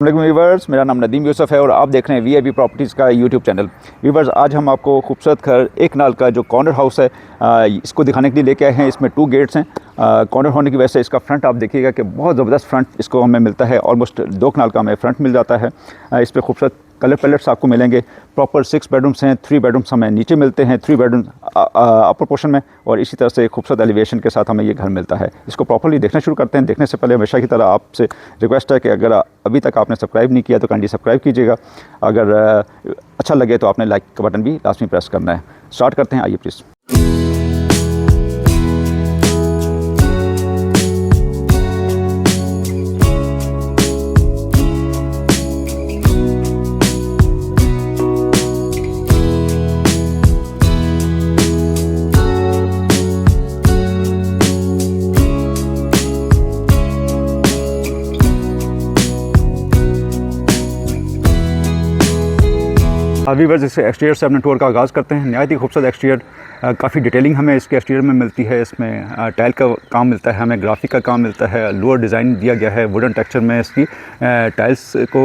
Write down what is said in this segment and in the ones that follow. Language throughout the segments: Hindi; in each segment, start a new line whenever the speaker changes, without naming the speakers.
व्यूवर्स, मेरा नाम नदीम यूसुफ है और आप देख रहे हैं वीआईपी प्रॉपर्टीज़ का यूट्यूब चैनल। व्यूवर्स, आज हम आपको खूबसूरत घर एक नाल का जो कॉर्नर हाउस है इसको दिखाने के लिए लेके आए हैं। इसमें 2 गेट्स हैं। कॉर्नर होने की वजह से इसका फ्रंट आप देखिएगा कि बहुत ज़बरदस्त फ्रंट इसको हमें मिलता है। ऑलमोस्ट 2 कनाल का हमें फ्रंट मिल जाता है। इस पर खूबसूरत कलर पैलेट्स आपको मिलेंगे। प्रॉपर 6 बेडरूम्स हैं, 3 बेडरूम्स हमें नीचे मिलते हैं, 3 बेडरूम अपर पोर्शन में, और इसी तरह से खूबसूरत एलिवेशन के साथ हमें ये घर मिलता है। इसको प्रॉपर्ली देखना शुरू करते हैं। देखने से पहले हमेशा की तरह आपसे रिक्वेस्ट है कि अगर अभी तक आपने सब्सक्राइब नहीं किया तो काइंडली सब्सक्राइब कीजिएगा। अगर अच्छा लगे तो आपने लाइक का बटन भी लाजमी प्रेस करना है। स्टार्ट करते हैं, आइए प्लीज़। व्यूअर्स, इससे एक्सटीरियर से अपने टूर का आगाज़ करते हैं। नहायत ही खूबसूरत एक्सटीरियर, काफ़ी डिटेलिंग हमें इसके एक्सटीरियर में मिलती है। इसमें टाइल का काम मिलता है, हमें ग्राफिक का काम मिलता है, लोअर डिज़ाइन दिया गया है, वुडन टेक्सचर में इसकी टाइल्स को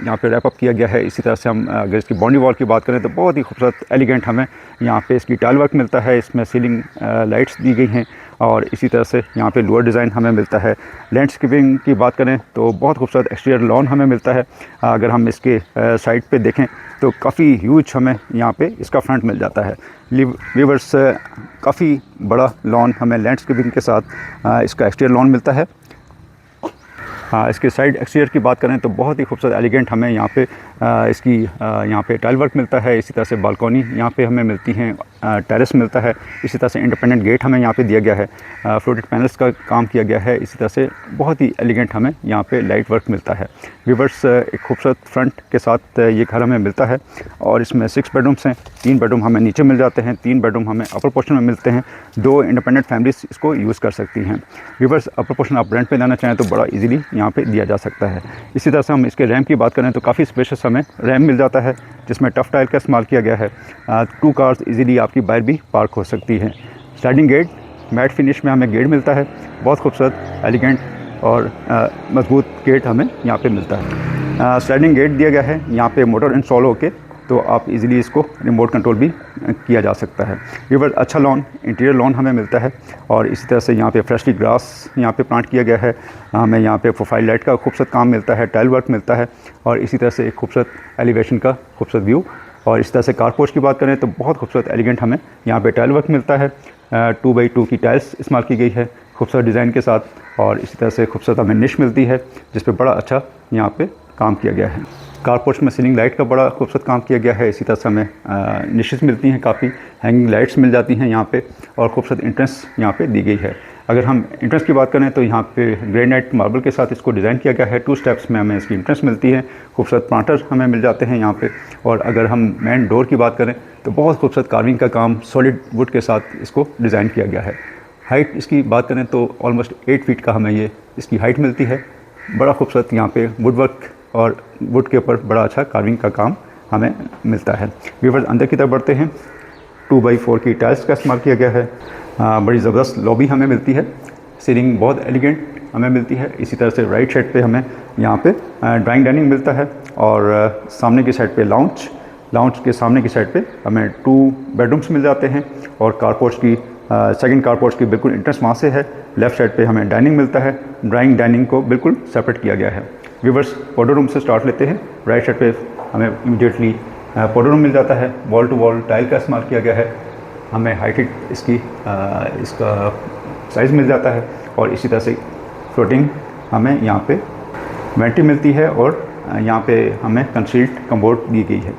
यहाँ पे रैप अप किया गया है। इसी तरह से हम अगर इसकी बाउंड्री वॉल की बात करें तो बहुत ही खूबसूरत एलिगेंट हमें यहाँ पे इसकी टाइल वर्क मिलता है। इसमें सीलिंग लाइट्स दी गई हैं और इसी तरह से यहाँ पे लोअर डिज़ाइन हमें मिलता है। लैंडस्केपिंग की बात करें तो बहुत खूबसूरत एक्सटीरियर लॉन हमें मिलता है। अगर हम इसके साइड पे देखें तो काफ़ी ह्यूज हमें यहाँ पे इसका फ्रंट मिल जाता है। व्यूअर्स, काफ़ी बड़ा लॉन हमें लैंडस्केपिंग के साथ इसका एक्सटीरियर लॉन मिलता है। इसके साइड एक्सटीरियर की बात करें तो बहुत ही खूबसूरत एलिगेंट हमें यहाँ पे इसकी यहाँ पे टाइल वर्क मिलता है। इसी तरह से बालकोनी यहाँ पे हमें मिलती हैं, टेरेस मिलता है। इसी तरह से इंडिपेंडेंट गेट हमें यहाँ पे दिया गया है, फ्लोटेड पैनल्स का काम किया गया है। इसी तरह से बहुत ही एलिगेंट हमें यहाँ पे लाइट वर्क मिलता है। व्यूअर्स, एक खूबसूरत फ्रंट के साथ ये घर हमें मिलता है और इसमें 6 बेडरूम्स हैं। 3 बेडरूम हमें नीचे मिल जाते हैं, 3 बेडरूम हमें अपर पोर्शन में मिलते हैं। 2 इंडिपेंडेंट फैमिलीज इसको यूज़ कर सकती हैं। व्यूअर्स, अपर पोर्शन आप रेंट पे लेना चाहें तो बड़ा ईजीली यहाँ पे दिया जा सकता है। इसी तरह से हम इसके रैम की बात करें तो काफ़ी स्पेशियस हमें रैम मिल जाता है, जिसमें टफ टाइल का इस्तेमाल किया गया है। 2 कार्स इजीली आपकी बाहर भी पार्क हो सकती हैं। स्लाइडिंग गेट मैट फिनिश में हमें गेट मिलता है। बहुत खूबसूरत एलिगेंट और मजबूत गेट हमें यहाँ पे मिलता है। स्लाइडिंग गेट दिया गया है, यहाँ पे मोटर इंस्टॉल होके तो आप इजीली इसको रिमोट कंट्रोल भी किया जा सकता है। व्यूअर्स, अच्छा लॉन, इंटीरियर लॉन हमें मिलता है और इसी तरह से यहाँ पे फ्रेशली ग्रास यहाँ पे प्लांट किया गया है। हमें यहाँ पे प्रोफाइल लाइट का खूबसूरत काम मिलता है, टाइल वर्क मिलता है और इसी तरह से एक खूबसूरत एलिवेशन का खूबसूरत व्यू। और इस तरह से कारपोर्च की बात करें तो बहुत खूबसूरत एलिगेंट हमें यहाँ पे टाइल वर्क मिलता है। 2x2 की टाइल्स इस्तेमाल की गई है खूबसूरत डिज़ाइन के साथ और इसी तरह से खूबसूरत हमें निश मिलती है जिस पे बड़ा अच्छा यहाँ पे काम किया गया है। कारपोर्च में सीलिंग लाइट का बड़ा खूबसूरत काम किया गया है। इसी तरह से हमें निशेस मिलती हैं, काफ़ी हैंगिंग लाइट्स मिल जाती हैं यहाँ पे और खूबसूरत एंट्रेंस यहाँ पे दी गई है। अगर हम एंट्रेंस की बात करें तो यहाँ पे ग्रेनाइट मार्बल के साथ इसको डिज़ाइन किया गया है। 2 स्टेप्स में हमें इसकी एंट्रेंस मिलती है। खूबसूरत प्लांटर हमें मिल जाते हैं यहाँ पे। और अगर हम मेन डोर की बात करें तो बहुत खूबसूरत कार्विंग का काम सॉलिड वुड के साथ इसको डिज़ाइन किया गया है। हाइट इसकी बात करें तो ऑलमोस्ट 8 फीट का हमें ये इसकी हाइट मिलती है। बड़ा खूबसूरत यहाँ पे वुड वर्क और वुड के ऊपर बड़ा अच्छा कार्विंग का काम हमें मिलता है। व्यूअर्स, अंदर की तरफ बढ़ते हैं। 2x4 की टाइल्स का इस्तेमाल किया गया है। बड़ी ज़बरदस्त लॉबी हमें मिलती है। सीलिंग बहुत एलिगेंट हमें मिलती है। इसी तरह से राइट साइड पे हमें यहाँ पे ड्राइंग डाइनिंग मिलता है और सामने की साइड पे लाउंज के सामने की साइड पे हमें 2 बेडरूम्स मिल जाते हैं और कारपोर्च की सेकंड कारपोर्च की बिल्कुल एंट्रेंस वहाँ से है। लेफ़्ट साइड पे हमें डाइनिंग मिलता है। ड्राइंग डाइनिंग को बिल्कुल सेपरेट किया गया है। व्यूअर्स, पाउडर रूम से स्टार्ट लेते हैं। राइट साइड पे हमें इमीडिएटली पाउडर रूम मिल जाता है। वॉल टू वॉल टाइल का इस्तेमाल किया गया है। हमें हाइटेड इसका साइज़ मिल जाता है और इसी तरह से फ्लोटिंग हमें यहाँ पे वेंटी मिलती है और यहाँ पे हमें कंसील्ड कम्बोर्ड दी गई है।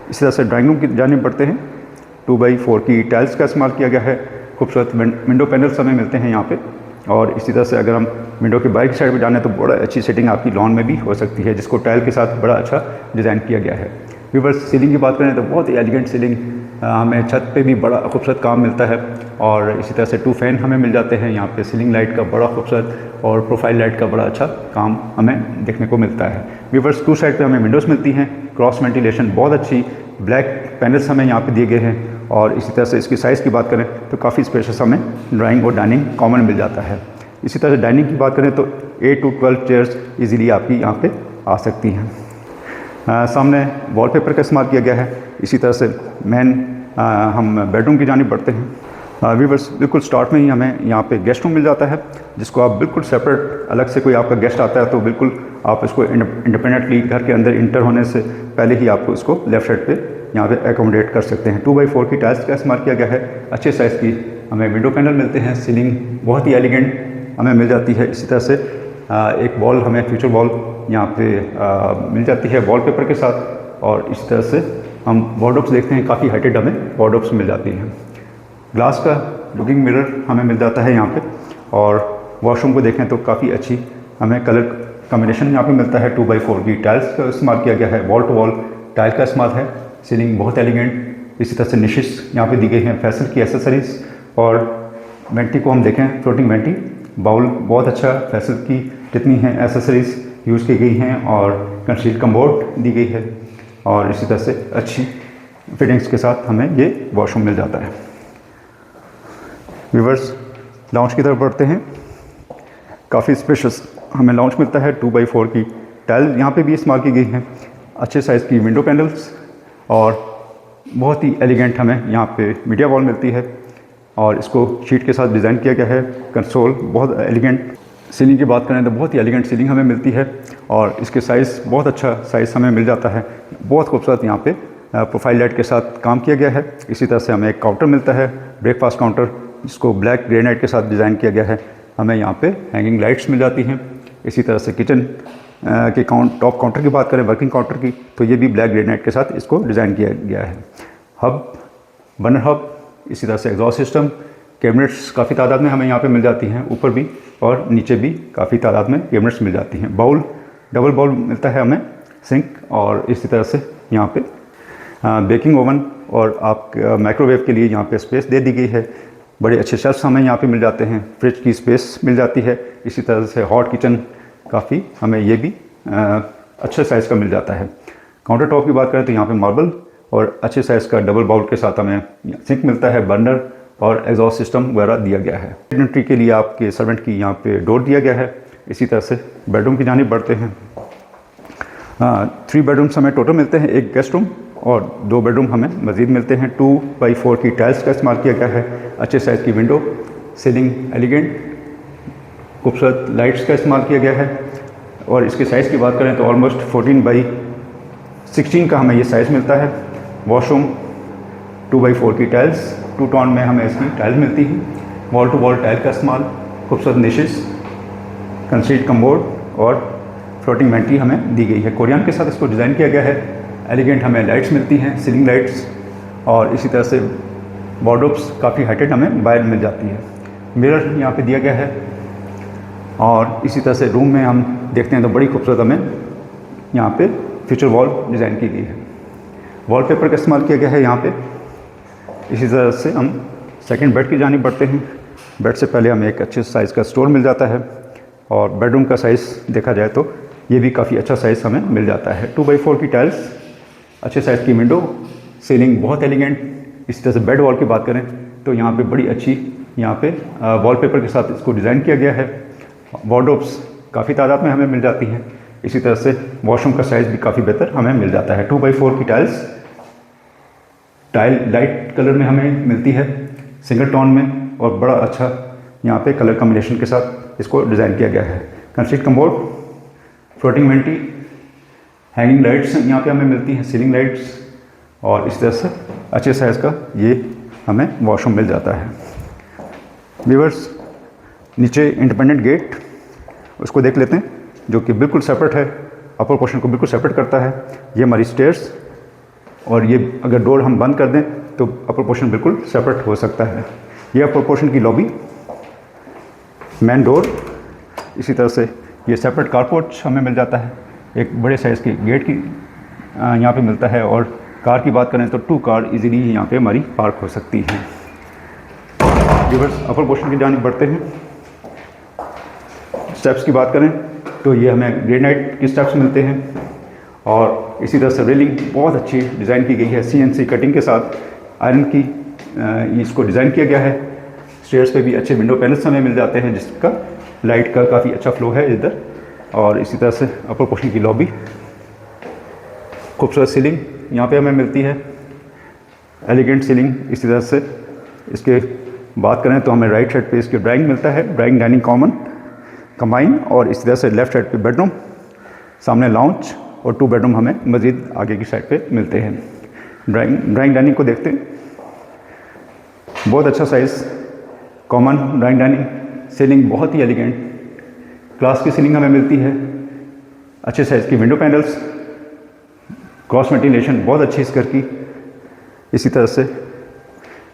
इसी तरह से ड्राइंग रूम की जानिब बढ़ते हैं। 2x4 की टाइल्स का इस्तेमाल किया गया है। खूबसूरत विंडो पैनल्स हमें मिलते हैं यहाँ पे और इसी तरह से अगर हम विंडो के बाहर की साइड पे जाने तो बड़ा अच्छी सेटिंग आपकी लॉन में भी हो सकती है, जिसको टाइल के साथ बड़ा अच्छा डिज़ाइन किया गया है। व्यूअर्स, सीलिंग की बात करें तो बहुत ही एलिगेंट सीलिंग, हमें छत पे भी बड़ा खूबसूरत काम मिलता है और इसी तरह से 2 फैन हमें मिल जाते हैं। यहाँ पे सीलिंग लाइट का बड़ा खूबसूरत और प्रोफाइल लाइट का बड़ा अच्छा काम हमें देखने को मिलता है। व्यूअर्स, 2 साइड पे हमें विंडोज़ मिलती हैं। क्रॉस वेंटिलेशन बहुत अच्छी, ब्लैक पैनल्स हमें यहाँ पे दिए गए हैं और इसी तरह से इसकी साइज़ की बात करें तो काफ़ी स्पेशियस हमें ड्राइंग और डाइनिंग कॉमन मिल जाता है। इसी तरह से डाइनिंग की बात करें तो 8 to 12 चेयर्स इजीली आपकी यहाँ पे आ सकती हैं। सामने वॉलपेपर का इस्तेमाल किया गया है। इसी तरह से हम बेडरूम की जानिब बढ़ते हैं। व्यूअर्स, बिल्कुल स्टार्ट में ही हमें यहाँ पे गेस्ट रूम मिल जाता है, जिसको आप बिल्कुल सेपरेट, अलग से कोई आपका गेस्ट आता है तो बिल्कुल आप इसको इंडिपेंडेंटली घर के अंदर इंटर होने से पहले ही आपको इसको लेफ़्ट साइड पे यहाँ पे एकोमोडेट कर सकते हैं। 2x4 की टाइल्स का इस्तेमाल किया गया है। अच्छे साइज़ की हमें विंडो पैनल मिलते हैं। सीलिंग बहुत ही एलिगेंट हमें मिल जाती है। इसी तरह से एक वॉल, हमें फ्यूचर वॉल यहाँ पे मिल जाती है वॉलपेपर के साथ। और इस तरह से हम वार्डरोब्स देखते हैं, काफ़ी हाइटेड हमें वार्डरोब्स मिल जाती हैं। ग्लास का लुकिंग मिरर हमें मिल जाता है यहाँ पे। और वॉशरूम को देखें तो काफ़ी अच्छी हमें कलर कॉम्बिनेशन यहाँ पे मिलता है। 2x4 की टाइल्स का इस्तेमाल किया गया है। वॉल टू वॉल टाइल का इस्तेमाल है। सीलिंग बहुत एलिगेंट। इसी तरह से निशिस यहाँ पे दी गई हैं, फैसल की एसेसरीज। और वेंटी को हम देखें, फ्लोटिंग वेंटी बाउल बहुत अच्छा, फैसल की जितनी हैं एसेसरीज यूज़ की गई हैं। और कंसील कमोड दी गई है। और इसी तरह से अच्छी फिटिंग्स के साथ हमें ये वॉशरूम मिल जाता है। व्यूअर्स, लाउंज की तरफ बढ़ते हैं। काफ़ी स्पेशियस हमें लाउंज मिलता है। 2x4 की टाइल यहाँ पे भी इस्तेमाल की गई हैं। अच्छे साइज़ की विंडो पैनल्स और बहुत ही एलिगेंट हमें यहाँ पे मीडिया वॉल मिलती है। और इसको शीट के साथ डिज़ाइन किया गया है। कंसोल बहुत एलिगेंट। सीलिंग की बात करें तो बहुत ही एलिगेंट सीलिंग हमें मिलती है। और इसके साइज़ बहुत अच्छा साइज़ हमें मिल जाता है। बहुत खूबसूरत यहाँ पे प्रोफाइल लाइट के साथ काम किया गया है। इसी तरह से हमें एक काउंटर मिलता है, ब्रेकफास्ट काउंटर, जिसको ब्लैक ग्रेनाइट के साथ डिज़ाइन किया गया है। हमें यहाँ पे हैंगिंग लाइट्स मिल जाती हैं। इसी तरह से किचन के टॉप काउंटर की बात करें, वर्किंग काउंटर की, तो ये भी ब्लैक ग्रेनाइट के साथ इसको डिज़ाइन किया गया है। हब, बर्नर हब, इसी तरह से एग्जॉस्ट सिस्टम, कैबिनेट्स काफ़ी तादाद में हमें यहाँ पे मिल जाती हैं। ऊपर भी और नीचे भी काफ़ी तादाद में कैबिनेट्स मिल जाती हैं। बाउल, डबल बाउल मिलता है हमें, सिंक। और इसी तरह से यहाँ पे बेकिंग ओवन और आप माइक्रोवेव के लिए यहाँ पे स्पेस दे दी गई है। बड़े अच्छे शेल्फ्स हमें यहाँ पे मिल जाते हैं। फ्रिज की स्पेस मिल जाती है। इसी तरह से हॉट किचन काफ़ी हमें ये भी अच्छे साइज़ का मिल जाता है। काउंटर टॉप की बात करें तो यहाँ पे मार्बल और अच्छे साइज़ का डबल बाउल के साथ हमें सिंक मिलता है। बर्नर और एग्जॉस्ट सिस्टम वगैरह दिया गया है। एंट्री के लिए आपके सर्वेंट की यहाँ पे डोर दिया गया है। इसी तरह से बेडरूम की जानिब बढ़ते हैं। 3 बेडरूम्स हमें टोटल मिलते हैं। एक गेस्ट रूम और 2 बेडरूम हमें मज़ीद मिलते हैं। 2x4 की टाइल्स का इस्तेमाल किया गया है। अच्छे साइज़ की विंडो, सीलिंग एलिगेंट, खूबसूरत लाइट्स का इस्तेमाल किया गया है। और इसके साइज़ की बात करें तो ऑलमोस्ट 14x16 का हमें ये साइज़ मिलता है। वॉशरूम 2x4 की टाइल्स, 2 टोन में हमें इसकी टाइल्स मिलती हैं। वॉल टू वॉल टाइल का इस्तेमाल, खूबसूरत निशिस, कंसील्ड कमोड और फ्लोटिंग वेंटी हमें दी गई है। कोरियन के साथ इसको डिज़ाइन किया गया है। एलिगेंट हमें लाइट्स मिलती हैं, सीलिंग लाइट्स। और इसी तरह से वार्डरोब्स काफ़ी हाइटेड हमें बाहर मिल जाती है। मिरर यहाँ पे दिया गया है। और इसी तरह से रूम में हम देखते हैं तो बड़ी खूबसूरत हमें यहाँ पे फ्यूचर वॉल डिज़ाइन की गई है। वॉलपेपर का इस्तेमाल किया गया है यहाँ पे। इसी तरह से हम सेकंड बेड की जानिब बढ़ते हैं। बेड से पहले हमें एक अच्छे साइज़ का स्टोर मिल जाता है। और बेडरूम का साइज़ देखा जाए तो ये भी काफ़ी अच्छा साइज़ हमें मिल जाता है। 2x4 की टाइल्स, अच्छे साइज़ की विंडो, सीलिंग बहुत एलिगेंट। इसी तरह से बेड वॉल की बात करें तो यहाँ पे बड़ी अच्छी यहाँ पे वॉलपेपर के साथ इसको डिज़ाइन किया गया है। वार्डरोब्स काफ़ी तादाद में हमें मिल जाती हैं। इसी तरह से वॉशरूम का साइज़ भी काफ़ी बेहतर हमें मिल जाता है। 2x4 की टाइल्स, टाइल लाइट कलर में हमें मिलती है, सिंगल टोन में। और बड़ा अच्छा यहाँ पे कलर कॉम्बिनेशन के साथ इसको डिज़ाइन किया गया है। Concealed commode, floating vanity, hanging lights यहाँ पे हमें मिलती हैं, सीलिंग लाइट्स। और इस तरह से अच्छे साइज़ का ये हमें वॉशरूम मिल जाता है। व्यूअर्स, नीचे इंडिपेंडेंट गेट उसको देख लेते हैं, जो कि बिल्कुल सेपरेट है। अपर पोर्शन को बिल्कुल सेपरेट करता है। ये हमारी स्टेयर्स, और ये अगर डोर हम बंद कर दें तो अपर पोर्शन बिल्कुल सेपरेट हो सकता है। ये अपर पोर्शन की लॉबी, मेन डोर। इसी तरह से ये सेपरेट कारपोर्च हमें मिल जाता है। एक बड़े साइज़ की गेट की यहाँ पे मिलता है। और कार की बात करें तो 2 कार इजीली यहाँ पे हमारी पार्क हो सकती हैं। व्यूअर्स, अपर पोर्शन की जानिब बढ़ते हैं। स्टेप्स की बात करें तो ये हमें ग्रेनाइट के स्टेप्स मिलते हैं। और इसी तरह से रेलिंग बहुत अच्छी डिज़ाइन की गई है, CNC कटिंग के साथ आयरन की इसको डिज़ाइन किया गया है। स्टेयर्स पे भी अच्छे विंडो पैनल्स हमें मिल जाते हैं, जिसका लाइट का काफ़ी अच्छा फ्लो है इधर। और इसी तरह से अपर पोर्शन की लॉबी, खूबसूरत सीलिंग यहाँ पे हमें मिलती है, एलिगेंट सीलिंग। इसी तरह से इसके बात करें तो हमें राइट साइड पे इसके ड्राइंग मिलता है, ड्राइंग डाइनिंग कॉमन कंबाइन, और इसी तरह से लेफ्ट साइड पे बेडरूम, सामने लाउंज और 2 बेडरूम हमें मज़ीद आगे की साइड पे मिलते हैं। ड्राइंग डाइनिंग को देखते हैं, बहुत अच्छा size, common drawing dining, ceiling बहुत ही एलिगेंट क्लास की सीलिंग हमें मिलती है, अच्छे साइज़ की विंडो पैनल्स, क्रॉस वेंटिलेशन बहुत अच्छी इस घर की। इसी तरह से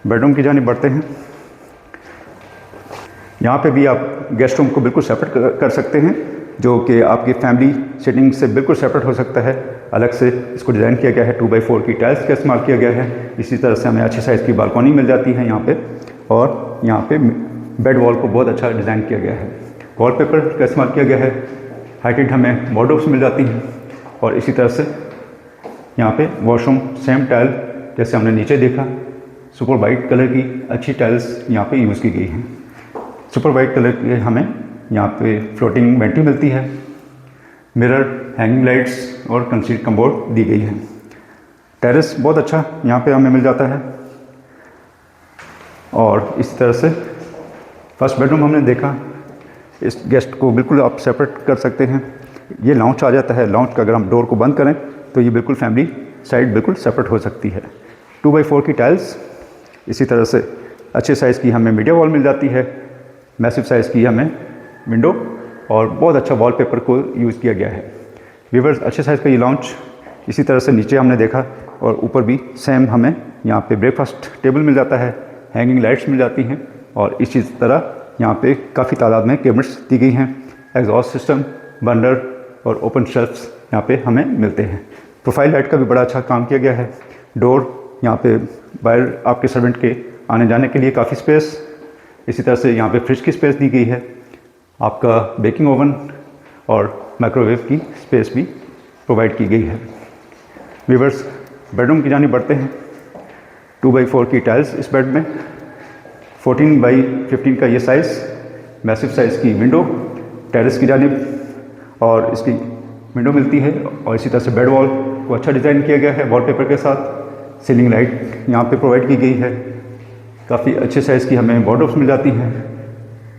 बेडरूम की जानिब बढ़ते हैं। यहाँ पे भी आप गेस्ट रूम को बिल्कुल सेपरेट कर सकते हैं, जो कि आपकी फैमिली सिटिंग से बिल्कुल सेपरेट हो सकता है। अलग से इसको डिज़ाइन किया गया है, 2x4 की टाइल्स का इस्तेमाल किया गया है। इसी तरह से हमें अच्छी साइज़ की बालकनी मिल जाती है यहाँ पे, और यहाँ पे बेड वॉल को बहुत अच्छा डिज़ाइन किया गया है, वॉलपेपर का इस्तेमाल किया गया है। हाइटेड हमें वार्डरोब्स मिल जाती हैं, और इसी तरह से यहाँ पे वॉशरूम सेम टाइल जैसे हमने नीचे देखा, सुपर वाइट कलर की अच्छी टाइल्स यहाँ पे यूज़ की गई हैं। सुपर वाइट कलर की हमें यहाँ पे फ्लोटिंग वेंटी मिलती है, मिरर, हैंगिंग लाइट्स और कंसील्ड कमोड दी गई है। टेरेस बहुत अच्छा यहाँ पे हमें मिल जाता है, और इस तरह से फर्स्ट बेडरूम हमने देखा, इस गेस्ट को बिल्कुल आप सेपरेट कर सकते हैं। ये लाउंज आ जाता है, लाउंज का अगर हम डोर को बंद करें तो ये बिल्कुल फैमिली साइड बिल्कुल सेपरेट हो सकती है। 2x4 की टाइल्स, इसी तरह से अच्छे साइज़ की हमें मीडिया वॉल मिल जाती है, मैसिव साइज़ की हमें विंडो, और बहुत अच्छा वॉलपेपर को यूज़ किया गया है। व्यूअर्स, अच्छे साइज़ का ये लाउंज, इसी तरह से नीचे हमने देखा, और ऊपर भी सेम हमें यहाँ पे ब्रेकफास्ट टेबल मिल जाता है, हैंगिंग लाइट्स मिल जाती हैं, और इसी तरह यहाँ पे काफ़ी तादाद में कैबिनेट्स दी गई हैं, एग्जॉस्ट सिस्टम, बर्नर और ओपन शेल्फ्स यहाँ पे हमें मिलते हैं। प्रोफाइल लाइट का भी बड़ा अच्छा काम किया गया है। डोर यहाँ पे बाहर आपके सर्वेंट के आने जाने के लिए काफ़ी स्पेस, इसी तरह से यहाँ पे फ्रिज की स्पेस दी गई है, आपका बेकिंग ओवन और माइक्रोवेव की स्पेस भी प्रोवाइड की गई है। व्यूअर्स, बेडरूम की जानिब बढ़ते हैं। 2x4 की टाइल्स इस बेड में, 14x15 का ये साइज़, मैसिव साइज़ की विंडो टेरेस की जानिब, और इसकी विंडो मिलती है, और इसी तरह से बेड वॉल को अच्छा डिज़ाइन किया गया है वॉलपेपर के साथ। सीलिंग लाइट यहाँ पे प्रोवाइड की गई है, काफ़ी अच्छे साइज़ की हमें वार्डरोब्स मिल जाती हैं,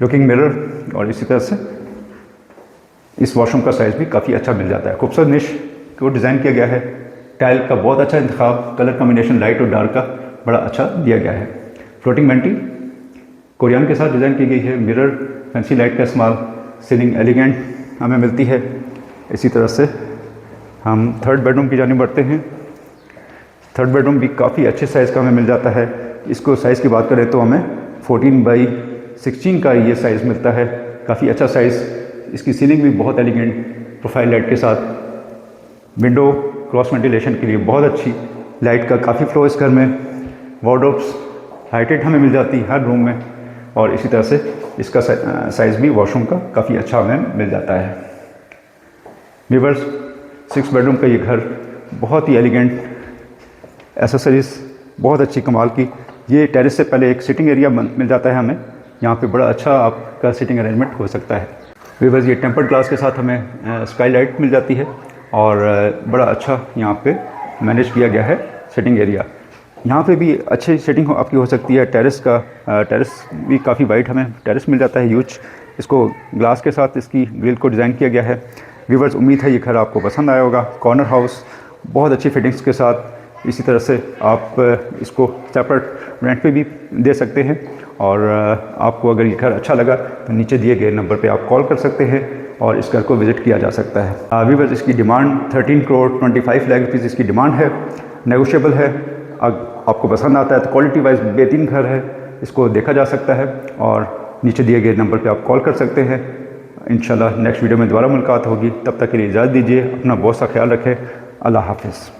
लुकिंग मिरर, और इसी तरह से इस वॉशरूम का साइज़ भी काफ़ी अच्छा मिल जाता है। खूबसूरत निश को डिज़ाइन किया गया है, टाइल का बहुत अच्छा इंतखाब, कलर कॉम्बिनेशन लाइट और डार्क का बड़ा अच्छा दिया गया है। फ्लोटिंग वेंटी कोरियन के साथ डिज़ाइन की गई है, मिरर, फैंसी लाइट का इस्तेमाल, सीलिंग एलिगेंट हमें मिलती है। इसी तरह से हम थर्ड बेडरूम की जानिब बढ़ते हैं। थर्ड बेडरूम भी काफ़ी अच्छे साइज़ का हमें मिल जाता है। इसको साइज़ की बात करें तो हमें 14x16 का ये साइज़ मिलता है, काफ़ी अच्छा साइज़। इसकी सीलिंग भी बहुत एलिगेंट प्रोफाइल लाइट के साथ, विंडो क्रॉस वेंटिलेशन के लिए बहुत अच्छी, लाइट का काफ़ी फ्लो इस घर में, वार्डरोब्स हाइटेड हमें मिल जाती है हर रूम में, और इसी तरह से इसका साइज़ भी वॉशरूम का काफ़ी अच्छा हमें मिल जाता है। व्यूअर्स, 6 बेडरूम का ये घर बहुत ही एलिगेंट, एसेसरीज़ बहुत अच्छी कमाल की। ये टेरेस से पहले एक सिटिंग एरिया मिल जाता है हमें, यहाँ पे बड़ा अच्छा आपका सिटिंग अरेंजमेंट हो सकता है। व्यूअर्स, ये टेम्पर्ड ग्लास के साथ हमें स्काई लाइट मिल जाती है, और बड़ा अच्छा यहाँ पे मैनेज किया गया है सिटिंग एरिया। यहाँ पे भी अच्छी सेटिंग आपकी हो सकती है। टेरेस भी काफ़ी वाइड हमें टेरेस मिल जाता है ह्यूज। इसको ग्लास के साथ इसकी ग्रिल को डिज़ाइन किया गया है। व्यूअर्स, उम्मीद है ये घर आपको पसंद आया होगा। कॉर्नर हाउस बहुत अच्छी फिटिंग्स के साथ, इसी तरह से आप इसको सेपरेट रेंट पे भी दे सकते हैं, और आपको अगर ये घर अच्छा लगा तो नीचे दिए गए नंबर पे आप कॉल कर सकते हैं और इस घर को विज़िट किया जा सकता है। व्यूअर्स, इसकी डिमांड 13 करोड़ 25 लाख रुपीज़ इसकी डिमांड है, नेगोशिएबल है। आपको पसंद आता है तो क्वालिटी वाइज बेहतरीन घर है, इसको देखा जा सकता है, और नीचे दिए गए नंबर पे आप कॉल कर सकते हैं। इंशाल्लाह नेक्स्ट वीडियो में दोबारा मुलाकात होगी, तब तक के लिए इजाज़त दीजिए। अपना बहुत सा ख्याल रखें। अल्लाह हाफ़िज़।